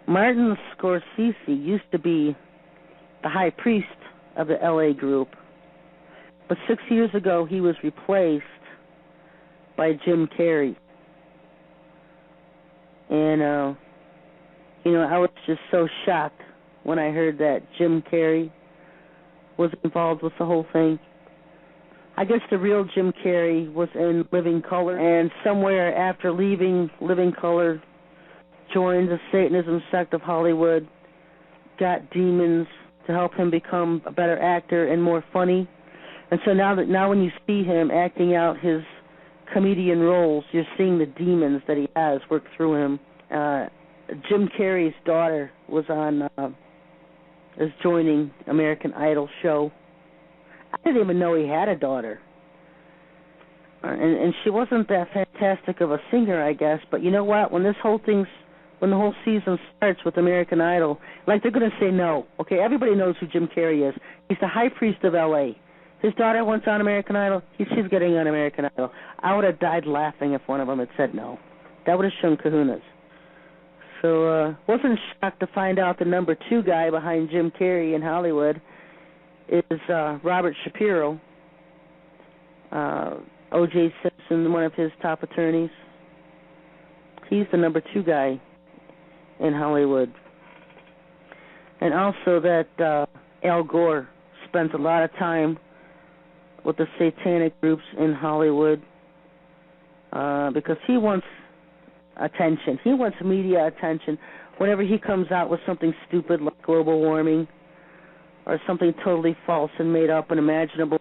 Martin Scorsese used to be the high priest of the LA group, but 6 years ago he was replaced by Jim Carrey. And, I was just so shocked when I heard that Jim Carrey was involved with the whole thing. I guess the real Jim Carrey was in Living Color, and somewhere after leaving Living Color, joined the Satanism sect of Hollywood, got demons to help him become a better actor and more funny. And so now when you see him acting out his comedian roles, you're seeing the demons that he has work through him. Jim Carrey's daughter was is joining American Idol show. I didn't even know he had a daughter. And she wasn't that fantastic of a singer, I guess. But you know what? When the whole season starts with American Idol, like, they're going to say no. Okay, everybody knows who Jim Carrey is. He's the high priest of L.A. His daughter wants on American Idol. She's getting on American Idol. I would have died laughing if one of them had said no. That would have shown kahunas. So wasn't shocked to find out the number 2 guy behind Jim Carrey in Hollywood is Robert Shapiro, O.J. Simpson, one of his top attorneys. He's the number 2 guy in Hollywood. And also that Al Gore spends a lot of time with the satanic groups in Hollywood because he wants attention. He wants media attention. Whenever he comes out with something stupid like global warming or something totally false and made up and imaginable,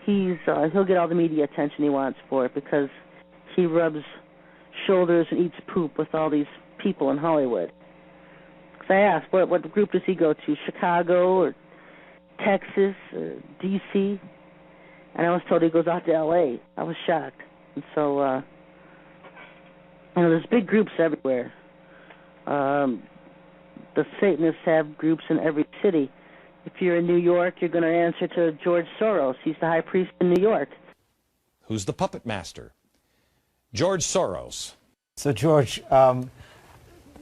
he'll get all the media attention he wants for it because he rubs shoulders and eats poop with all these people in Hollywood. Because I asked, what group does he go to? Chicago or Texas or D.C.? And I was told he goes out to L.A. I was shocked. And so, there's big groups everywhere. The Satanists have groups in every city. If you're in New York, you're going to answer to George Soros. He's the high priest in New York. Who's the puppet master? George Soros. So, George,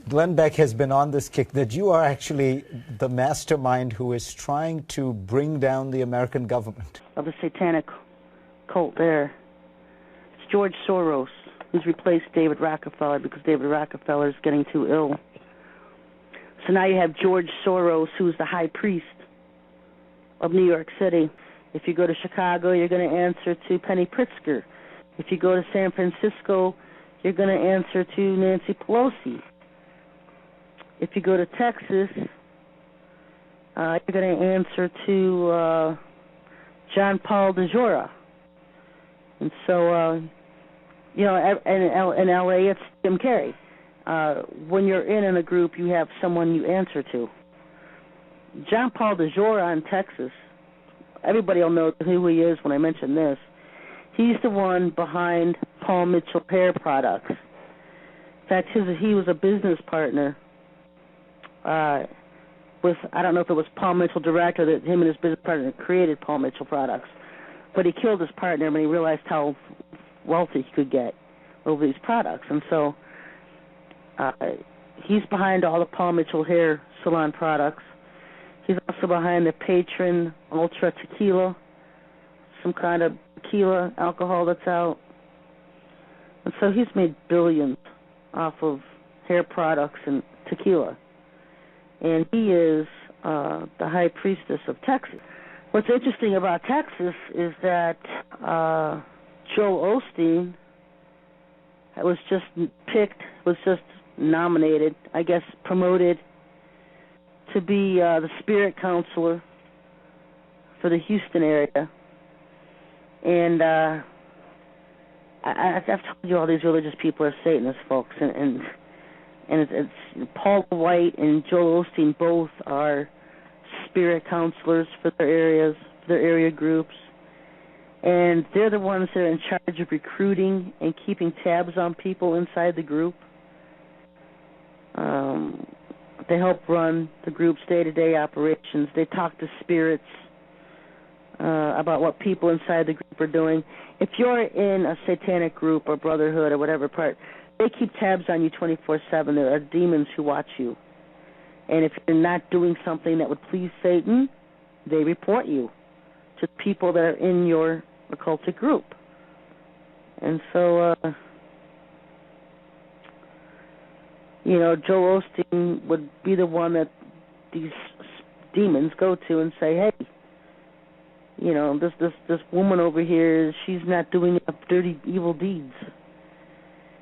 Glenn Beck has been on this kick that you are actually the mastermind who is trying to bring down the American government. Of the satanic cult there. It's George Soros who's replaced David Rockefeller because David Rockefeller is getting too ill. So now you have George Soros, who's the high priest of New York City. If you go to Chicago, you're going to answer to Penny Pritzker. If you go to San Francisco, you're going to answer to Nancy Pelosi. If you go to Texas, you're going to answer to John Paul DeJoria. And so, in L.A., it's Jim Carrey. When you're in a group, you have someone you answer to. John Paul DeJoria in Texas, everybody will know who he is when I mention this. He's the one behind Paul Mitchell Hair Products. In fact, he was a business partner with, I don't know if it was Paul Mitchell direct or that him and his business partner created Paul Mitchell Products. But he killed his partner when he realized how wealthy he could get over these products. And so he's behind all the Paul Mitchell Hair Salon products. He's also behind the Patron Ultra Tequila, some kind of tequila alcohol that's out. And so he's made billions off of hair products and tequila. And he is the high priestess of Texas. What's interesting about Texas is that Joel Osteen was just nominated, I guess promoted to be the spirit counselor for the Houston area. And I've told you all these religious people are Satanists, folks, and it's Paul White and Joel Osteen both are spirit counselors for their areas, for their area groups. And they're the ones that are in charge of recruiting and keeping tabs on people inside the group. They help run the group's day-to-day operations. They talk to spirits about what people inside the group are doing. If you're in a satanic group or brotherhood or whatever part, they keep tabs on you 24/7. There are demons who watch you. And if you're not doing something that would please Satan, they report you to people that are in your occultic group. And so, you know, Joel Osteen would be the one that these demons go to and say, hey, you know, this woman over here, she's not doing enough dirty, evil deeds.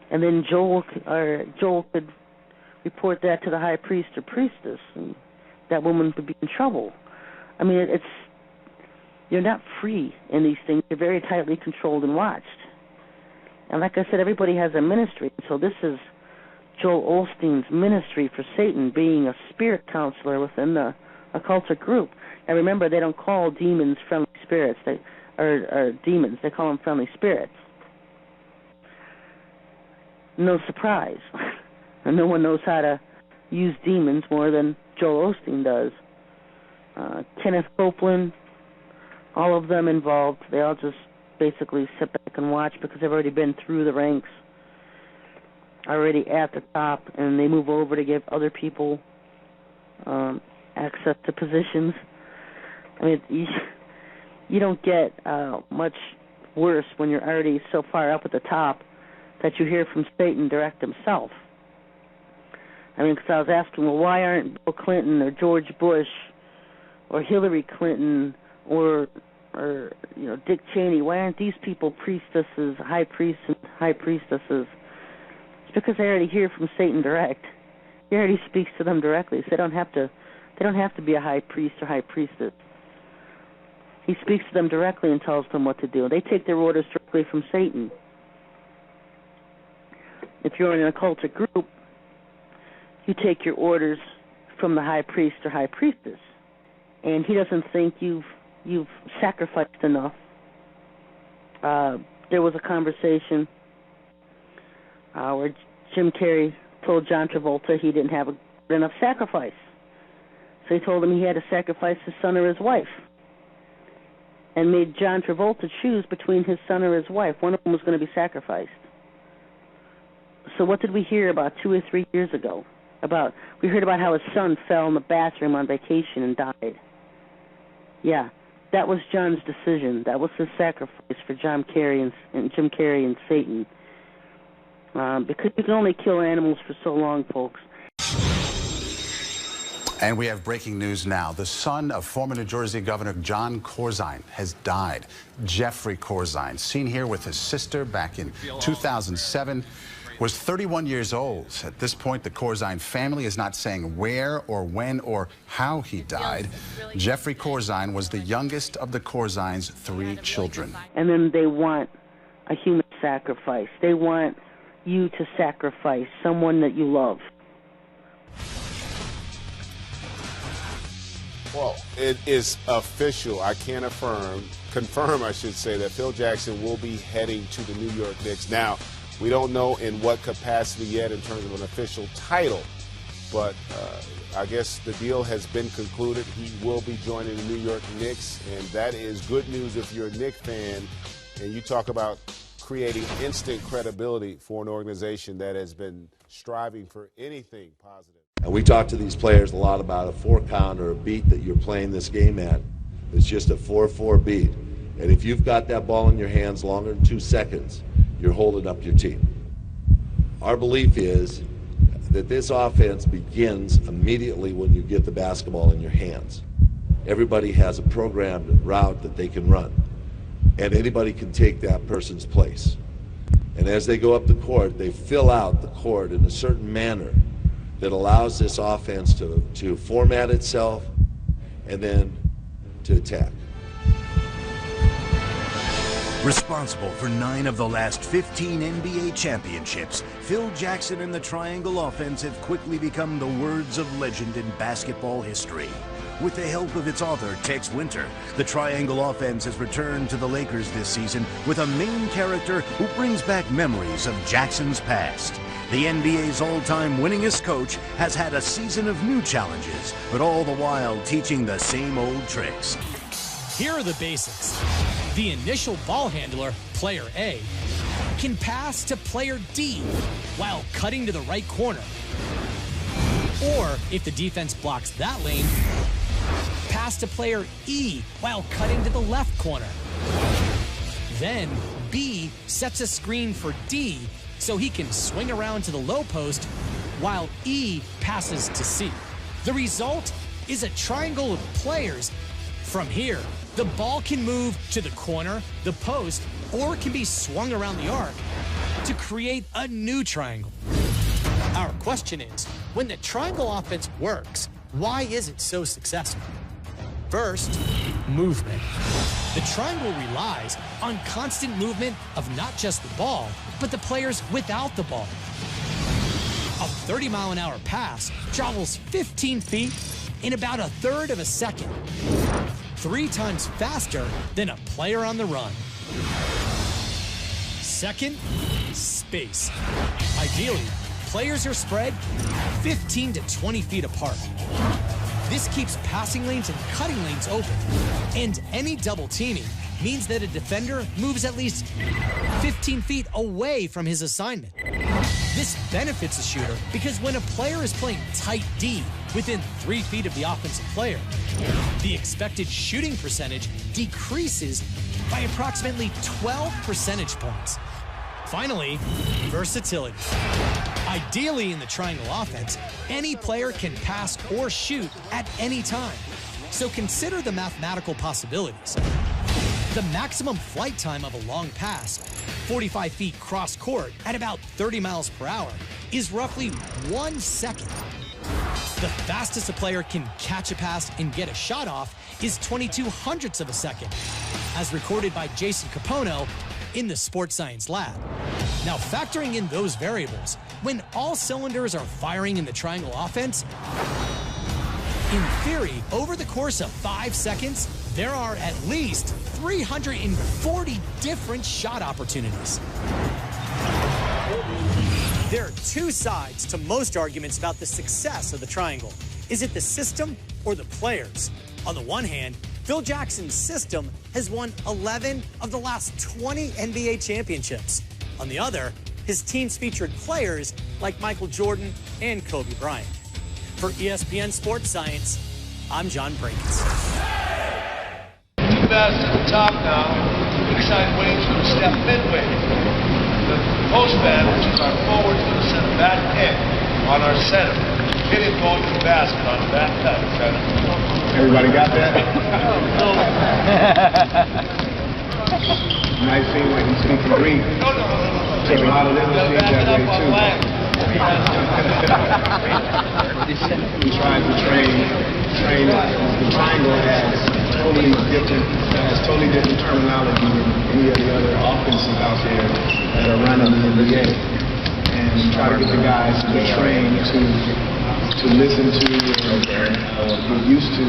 And then Joel could report that to the high priest or priestess, and that woman would be in trouble. I mean, you're not free in these things. You're very tightly controlled and watched. And like I said, everybody has a ministry. So this is Joel Osteen's ministry for Satan, being a spirit counselor within the occultic group. And remember, they don't call demons friendly spirits, or demons. They call them friendly spirits. No surprise. And no one knows how to use demons more than Joel Osteen does. Kenneth Copeland, all of them involved, they all just basically sit back and watch because they've already been through the ranks, already at the top, and they move over to give other people access to positions. I mean, you don't get much worse when you're already so far up at the top that you hear from Satan direct himself. I mean, because I was asking, well, why aren't Bill Clinton or George Bush or Hillary Clinton or you know, Dick Cheney, why aren't these people priestesses, high priests and high priestesses? It's because they already hear from Satan direct. He already speaks to them directly. So they don't have to be a high priest or high priestess. He speaks to them directly and tells them what to do. They take their orders directly from Satan. If you're in an occultic group, you take your orders from the high priest or high priestess, and he doesn't think you've sacrificed enough. There was a conversation where Jim Carrey told John Travolta he didn't have enough sacrifice, so he told him he had to sacrifice his son or his wife, and made John Travolta choose between his son or his wife. One of them was going to be sacrificed. So what did we hear about 2 or 3 years ago? We heard about how his son fell in the bathroom on vacation and died. Yeah, that was John's decision. That was his sacrifice for Jim Carrey and Satan. Because you can only kill animals for so long, folks. And we have breaking news now. The son of former New Jersey Governor John Corzine has died. Jeffrey Corzine, seen here with his sister back in 2007, was 31 years old. At this point, the Corzine family is not saying where or when or how he died. Jeffrey Corzine was the youngest of the Corzines' 3 children. And then they want a human sacrifice. They want you to sacrifice someone that you love. Well, it is official. I can confirm, I should say, that Phil Jackson will be heading to the New York Knicks. Now, we don't know in what capacity yet in terms of an official title, but I guess the deal has been concluded. He will be joining the New York Knicks, and that is good news if you're a Knicks fan. And you talk about creating instant credibility for an organization that has been striving for anything positive. And we talk to these players a lot about a 4 count or a beat that you're playing this game at. It's just a 4-4 beat. And if you've got that ball in your hands longer than 2 seconds, you're holding up your team. Our belief is that this offense begins immediately when you get the basketball in your hands. Everybody has a programmed route that they can run, and anybody can take that person's place. And as they go up the court, they fill out the court in a certain manner that allows this offense to format itself and then to attack. Responsible for 9 of the last 15 NBA championships, Phil Jackson and the Triangle Offense have quickly become the words of legend in basketball history. With the help of its author, Tex Winter, the Triangle Offense has returned to the Lakers this season with a main character who brings back memories of Jackson's past. The NBA's all-time winningest coach has had a season of new challenges, but all the while teaching the same old tricks. Here are the basics. The initial ball handler, player A, can pass to player D, while cutting to the right corner. Or, if the defense blocks that lane, pass to player E while cutting to the left corner. Then, B sets a screen for D so he can swing around to the low post while E passes to C. The result is a triangle of players. From here, the ball can move to the corner, the post, or it can be swung around the arc to create a new triangle. Our question is, when the triangle offense works, why is it so successful? First, movement. The triangle relies on constant movement of not just the ball, but the players without the ball. A 30-mile-an-hour pass travels 15 feet in about a third of a second, 3 times faster than a player on the run. Second, space. Ideally, players are spread 15 to 20 feet apart. This keeps passing lanes and cutting lanes open, and any double teaming means that a defender moves at least 15 feet away from his assignment. This benefits a shooter because when a player is playing tight D within 3 feet of the offensive player, the expected shooting percentage decreases by approximately 12 percentage points. Finally, versatility. Ideally in the triangle offense, any player can pass or shoot at any time. So consider the mathematical possibilities. The maximum flight time of a long pass, 45 feet cross court at about 30 miles per hour, is roughly 1 second. The fastest a player can catch a pass and get a shot off is 22 hundredths of a second, as recorded by Jason Capono in the Sports Science Lab. Now, factoring in those variables, when all cylinders are firing in the triangle offense, in theory, over the course of 5 seconds, there are at least 340 different shot opportunities. There are 2 sides to most arguments about the success of the triangle. Is it the system or the players? On the one hand, Phil Jackson's system has won 11 of the last 20 NBA championships. On the other, his teams featured players like Michael Jordan and Kobe Bryant. For ESPN Sports Science, I'm John Brinkins. Two bats at the top now. Inside Wade's going to step midway. The post bat, which is our forward, is going to send a bat kick on our center. Hit him going to the basket on the back cut. Everybody got that? Might seem like he's speaking Greek. No. So a lot of them speak that way too. We tried to train the triangle has totally different terminology than any of the other offenses out there that are running in the NBA. And try to get the guys to get trained to listen to or get used to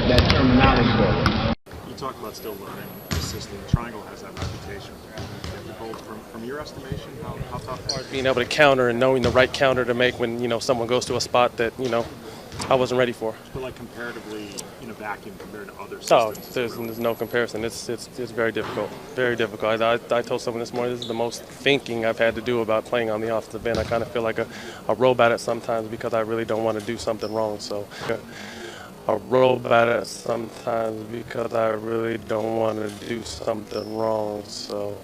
that terminology. You talk about still learning the system. The triangle has that reputation. From your estimation, how tough? Being able to counter and knowing the right counter to make when someone goes to a spot that I wasn't ready for. But like comparatively in a vacuum compared to other systems? Oh, there's no comparison. It's very difficult. Very difficult. I told someone this morning this is the most thinking I've had to do about playing on the offensive end. I kind of feel like a robot at sometimes because I really don't want to do something wrong. So a robot at sometimes because I really don't want to do something wrong. So.